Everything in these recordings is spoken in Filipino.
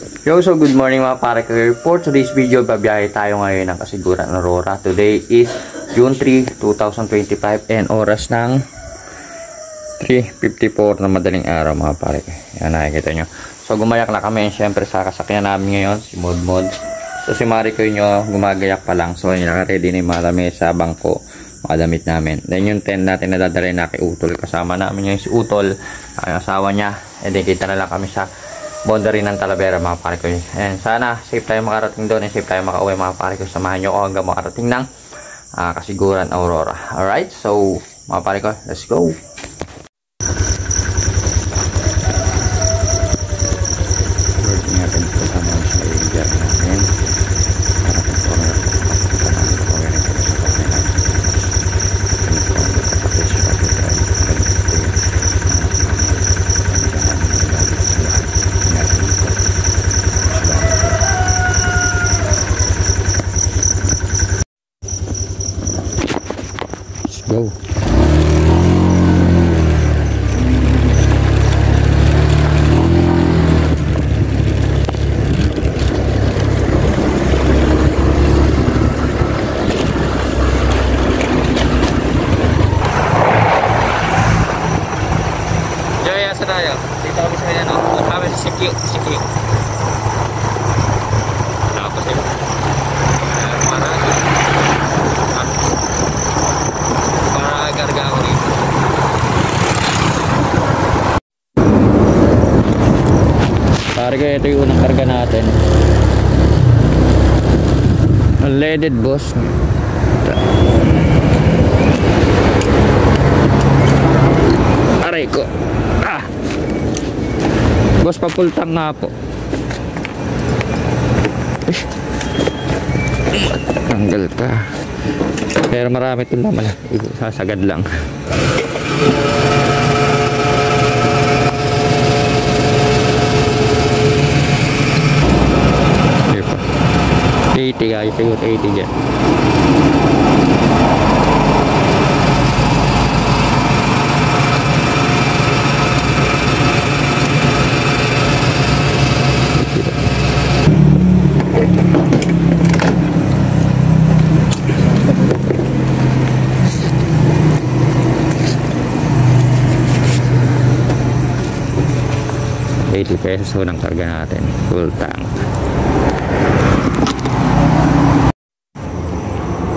Yo, so good morning mga pare ko. For today's video, babiyahe tayo ngayon ng Kasiguran, Aurora. Today is June 3, 2025 and oras ng 3:54 na madaling araw mga pare ko. Yan, nakikita nyo. So gumayak na kami, syempre sa kasakyan namin ngayon, si Modmod. So si Mariko nyo, gumagayak pa lang. So naka-ready na yung mga damit sa bangko, mga damit namin. Then yung tent natin na dadalhin na kay Utol. Kasama namin yung si Utol, ang asawa niya. And then kita na lang kami sa boundary ng Talavera mga pare ko. And sana safe tayo makarating doon and safe tayo makauwi mga pare ko. Samahan nyo ako hanggang makarating ng Kasiguran, Aurora. Alright, so mga pare ko, let's go. Go. Joy, asa tayo? Dito kami sa kanya, no? Kami sa Sikyo. Tapos yun. Karga ako dito. Pare ko, ito yung unang karga natin. Unleaded boss. Aray ko. Boss, papultang nga po. Tanggal ka. Pero marami ito naman. Sasagad lang. Sige pa. 80 guys. Siguro 80 dyan. Pesos unang karga natin, full tank.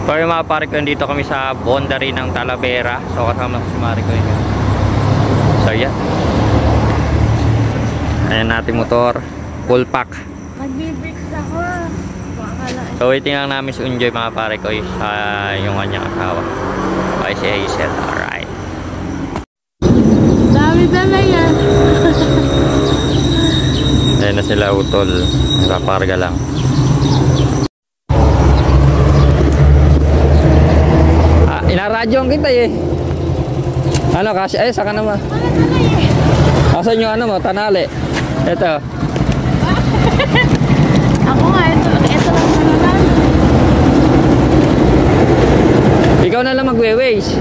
So yung mga pare ko, dito kami sa boundary ng Talavera. So kasama si Mariko yun. So yan, ayan natin motor, full pack. Mag-bricks ako. So waiting lang namin si Unjoy mga pare ko, sa yung kanyang asawa. Okay, si Hazel. Alright. Dami na yan. Ayan na sila Utol, nakaparga lang. Inaradyoan kita eh. Ano kasi, ay saka naman. Asan yung ano mo, tanali? Ito. Ako nga, ito lang naman. Ikaw na lang magwe-waze.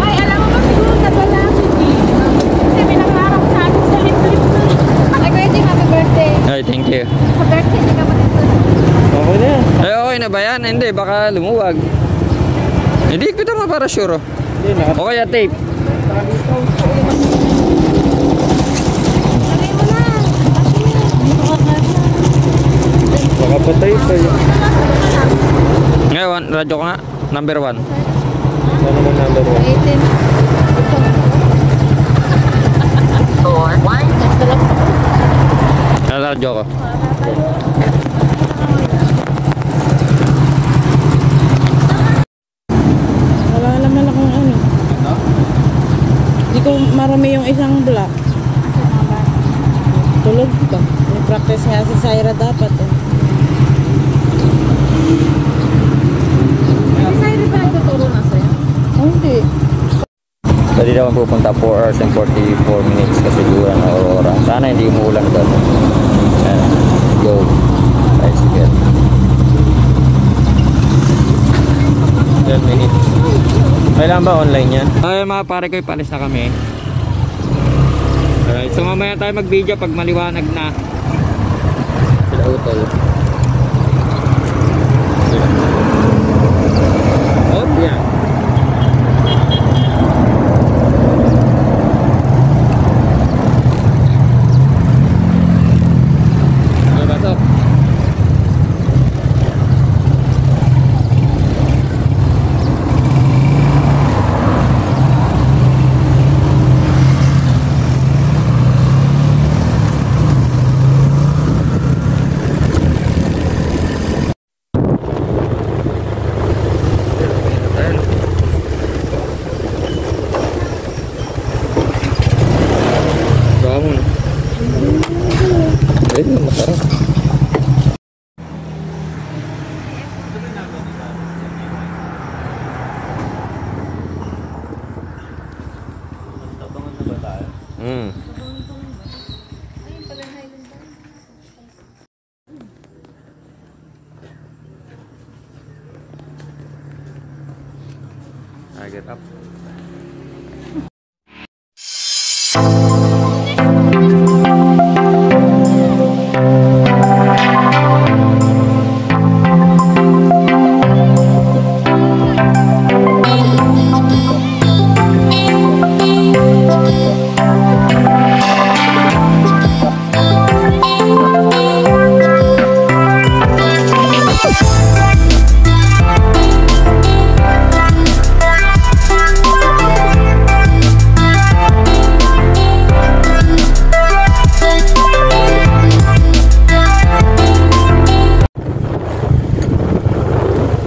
Ay, alam mo ba siguro nadalasin eh. Kasi pinangarap sa akin sa lip-lip na. Ay, kuya Jim, happy birthday. Ay, thank you. Happy birthday, hindi ka matito. Okay na yan. Ay, okay na ba yan? Hindi, baka lumuwag. Hindi kita mo para sure. O kaya tape. Sabi mo na. Baka patay pa yun. Ngayon, radyo ko nga. Number 1. Ano naman number 1? 18. 4-1. Radyo ko. Wala naman akong ano. Hindi ko marami yung isang block. Tulog ba? May practice nga si Syra dapat eh. Si Syra ba nagtuturo na sa'yo? Oh, hindi. So dito naman pupunta 4 hours and 44 minutes Kasiguran, Aurora. Sana hindi umuulan doon. Go. Bicycle. 10 minutes. Kailan ba online yan? Ay mga pare ko, ipalis na kami. Alright, so mamaya tayo mag video pag maliwanag na. Sila utol. Oh, yan. Pasok. Bangun. Ini masarap. I get up.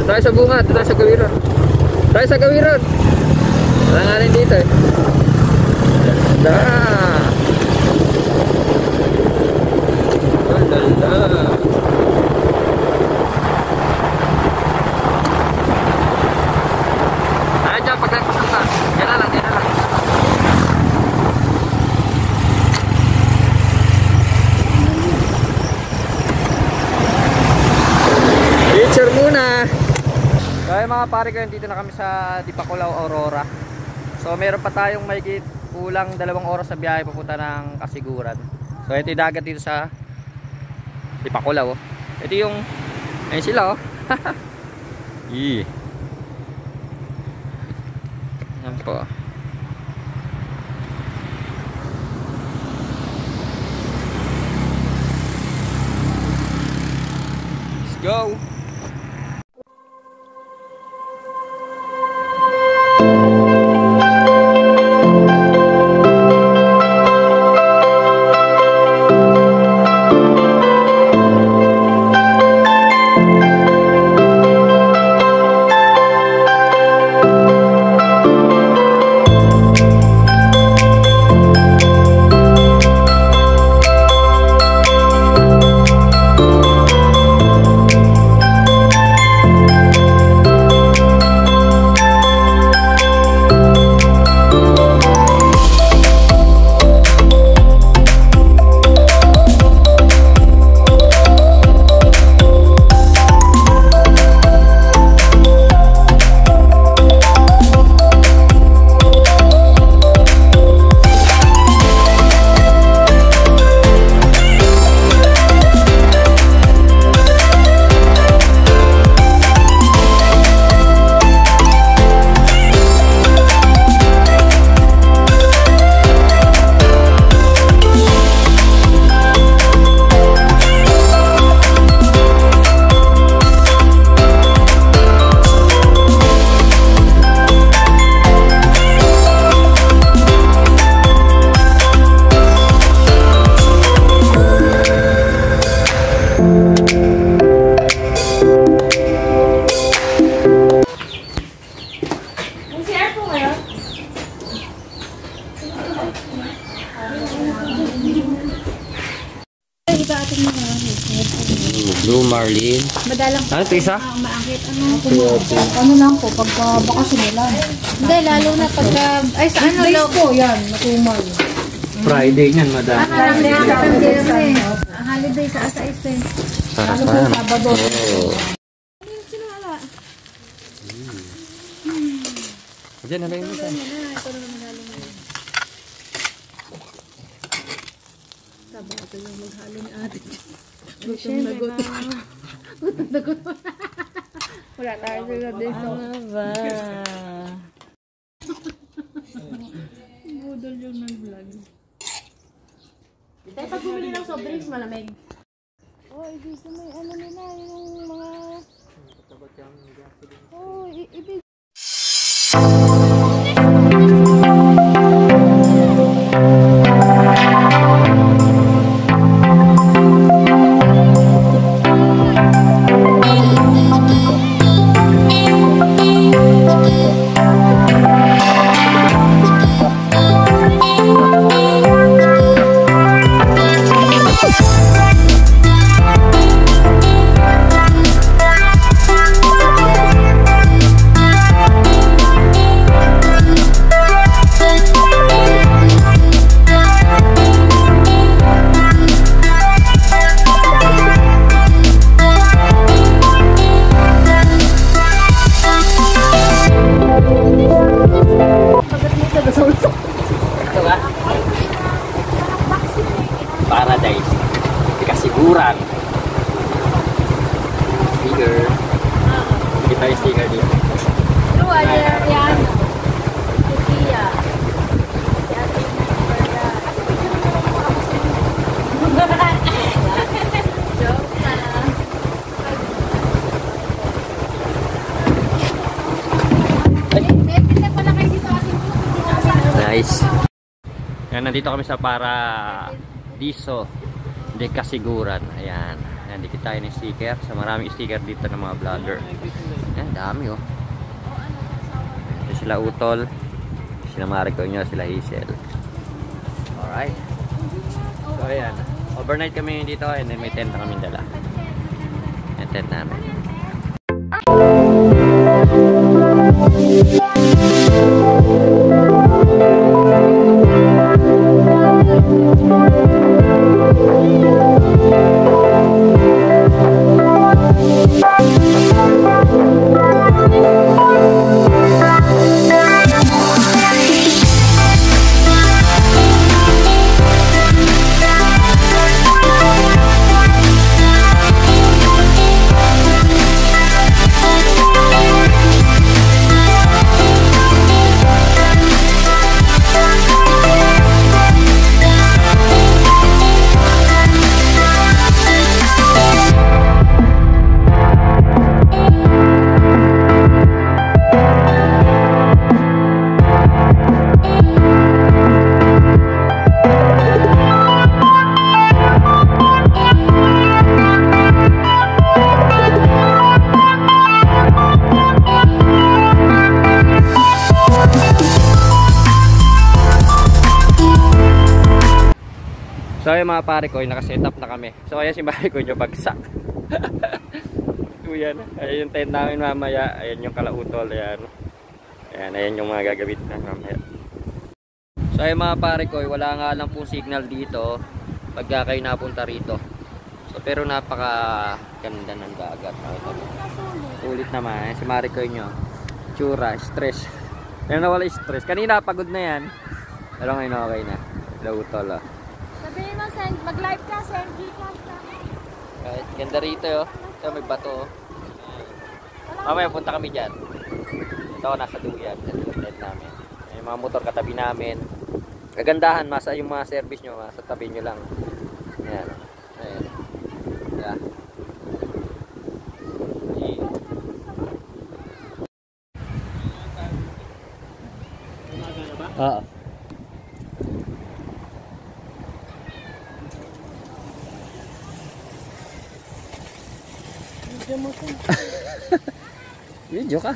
Tayo sa bunga, tayo sa gawiran. Tayo sa gawiran. Wala nga rin dito eh. Ganda. Ganda. Tayo dyan, pag nagpasang ka. Yan na lang, yan na lang. Picture muna. Kaya mga pare ko, dito na kami sa Dipakulaw, Aurora. So meron pa tayong mahigit kulang 2 oras sa biyahe papunta ng Kasiguran. So ito yung dagat dito sa Dipakulaw. Ito yung, ayun sila oh. Yan po. Let's go. Blue Marlin. Madalang Ano ito isa? maakit. Ano lang po, pagka bakasyon nila. Hindi, lalo na pagka, ay sa ano lang po, yan, matumal. Friday niyan, madam. Holiday sa asais eh. Sarap Ano pa po, yan. Sabado. Oh. Sino wala? Diyan, ano yung isa? Ito naman magaling na yun. Sabado yung maghalo ni ate. Gutom na gutom. Gutom na gutom. Wala tayo sa dito. Ano ba? Budol yung nag-vlog. Tayo pag bumili ng soft drinks, malamig. Oh, dito may ano nila, yung mga... Oh, ibig. Paradise. Kasiguran. Sticker. Kita yung sticker dito. True, yan. Kukiya. Joke na. Nice. Yan, nandito kami sa Paradiso de Kasiguran. Ayan. Ayan, dikit tayo ng sticker. So, maraming sticker dito ng mga vlogger. Ayan, dami oh. Ito sila Utol. Sila Marico nyo, sila Hazel. Alright. So, ayan. Overnight kami dito and then may tent na kami dala. Yung tent namin. So yung mga pare ko, naka-set up na kami. So ayan si pare ko yung bagsak. So yan, ayan yung tent namin mamaya. Ayan yung kalautol, ayan. Ayan yung mga gagawin na mamaya. So yung mga pare ko, wala nga lang pong signal dito pagka kayo napunta rito. So pero napaka ganda ng dagat. Sulit naman, ayan si pare ko nyo. Tsura, stress. Yan na wala stress. Kanina pagod na yan. Pero ngayon okay na. Kalautol ah. Sabihin mo, mag-live ka, send Gcash ka. Right, ganda rito oh. So may bato oh. Mamaya punta kami dyan. Ito ako nasa duyan. Tent namin. Yung mga motor katabi namin. Kagandahan, masa yung mga service nyo, sa tabi nyo lang. Ayan. Ayan. Yeah. Oo. Video ka.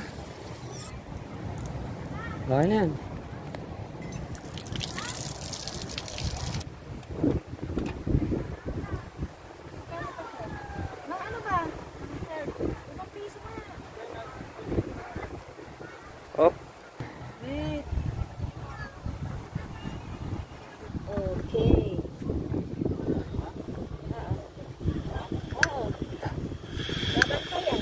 Baka na yan. Ano ba? Ibang piso ka na. Oh. Wait. Okay. Oo. Dapat pa yan.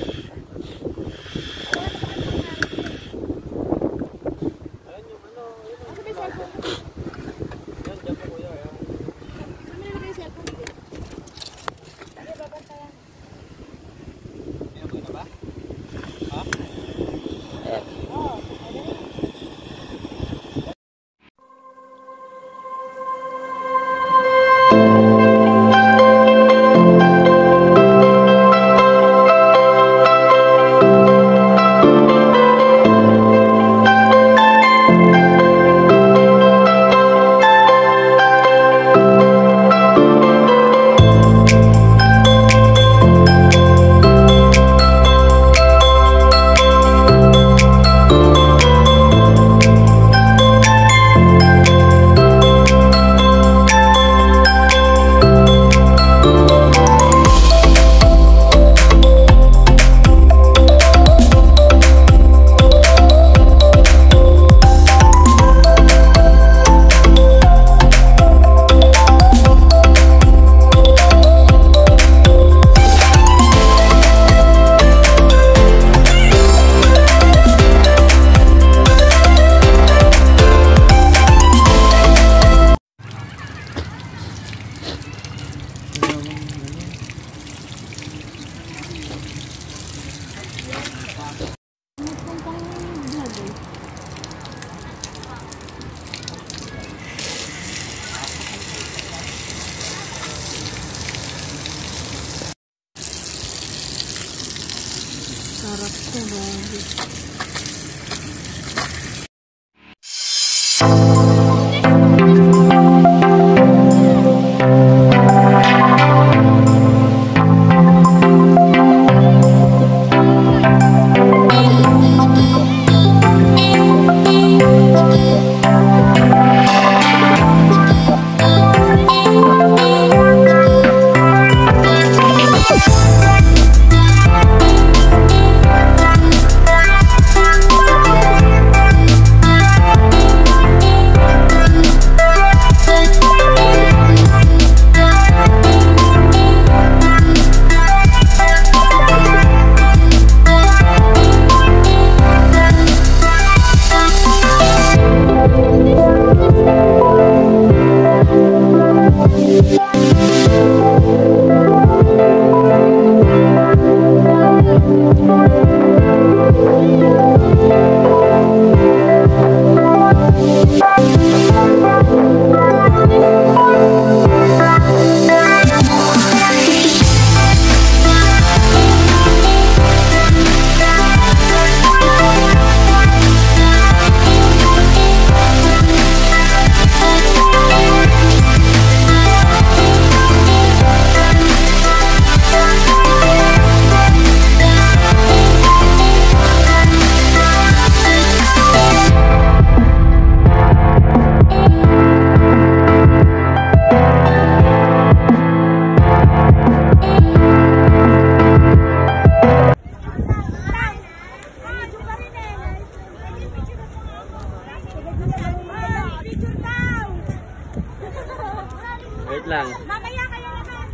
Wait lang. Mamaya kayo naman.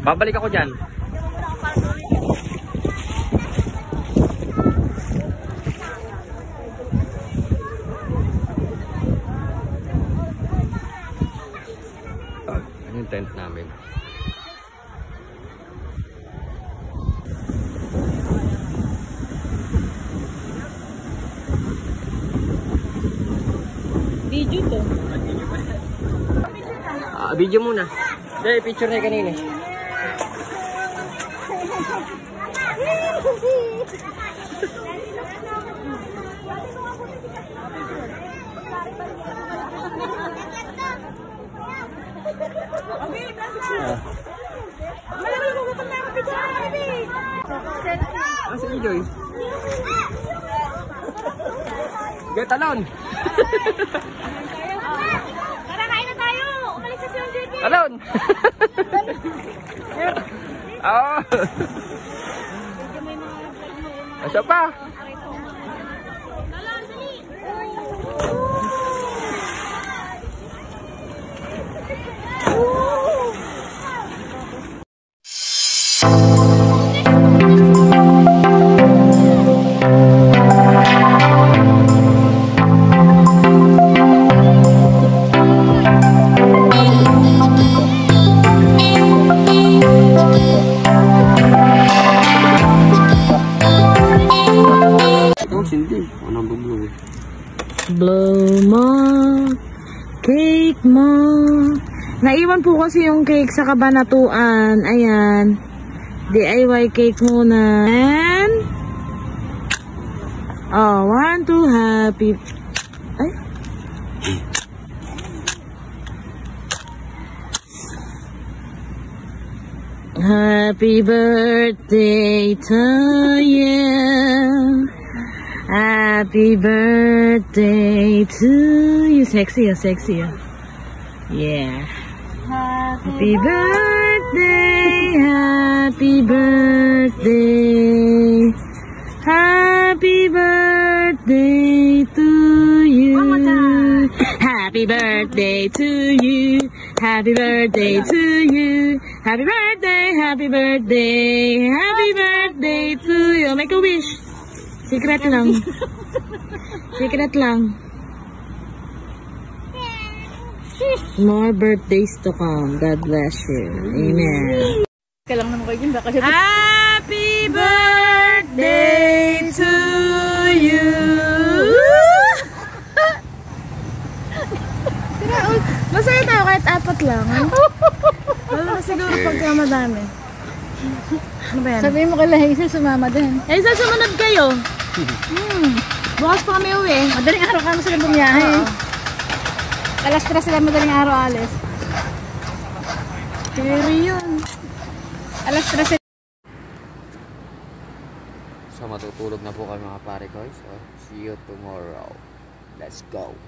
Babalik ako dyan. Ano yung tent namin? Video to. Video muna. Hindi, picture na kanina. Sige, Joy. Get alone. Tara, kain na tayo. Umalis na si JP. Alone. Oo. Asa pa? Blow mo, cake mo. Naiwan po kasi yung cake sa kabanatuan. Ayan. DIY cake muna. And, oh, 1, 2, happy. Ay. Happy birthday to you. Happy birthday to you. Sexy, sexy. Yeah. Happy birthday, happy birthday. Happy birthday to you. Happy birthday to you. Happy birthday to you. Happy birthday, happy birthday. Happy birthday to you. Make a wish. Secret lang. Secret lang. More birthdays to come. God bless you. Amen. Happy birthday to you. Wait lang. Lalo na siguro pagka madami. Ano ba yan? Sabihin mo kay Hazel sumama din. Eh, sa sumunod kayo. Bukas pa kami uwi. Madaling araw kami sila bumiyahe. Oo. Alas 3 sila madaling araw alis. Carry yun. Alas 3 sila. So matutulog na po kami mga pare ko. So see you tomorrow. Let's go.